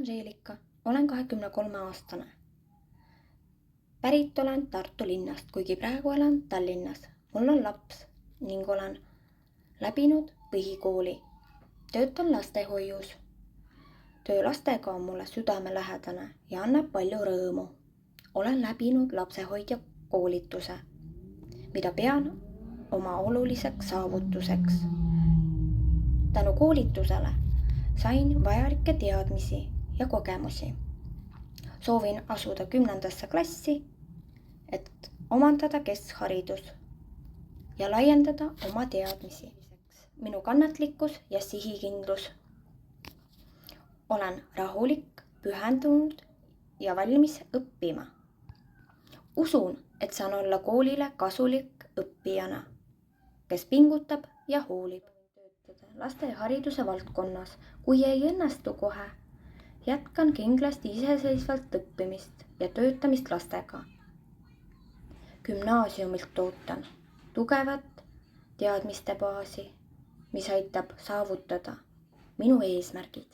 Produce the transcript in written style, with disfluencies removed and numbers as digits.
Anžeelika, olen 23-aastane. Pärit olen Tartu linnast, kuigi praegu elan Tallinnas. Mul on laps ning olen läbinud põhikooli. Töötan lastehoius. Töö lastega on mulle südamelähedane ja annab palju rõõmu. Olen läbinud lapsehoidja koolituse, mida pean oma oluliseks saavutuseks. Tänu koolitusele sain vajalikke teadmisi ja kogemusi. Soovin asuda 10. klassi, et omandada keskharidus ja laiendada oma teadmisi. Minu kannatlikkus ja sihikindlus. Olen rahulik, pühendunud ja valmis õppima. Usun, et saan olla koolile kasulik õppijana, kes pingutab ja hoolib. Laste hariduse valdkonnas, kui ei õnnestu kohe, jätkan kindlasti iseseisvalt õppimist ja töötamist lastega. Gümnaasiumilt ootan tugevat teadmiste baasi, mis aitab saavutada minu eesmärgid.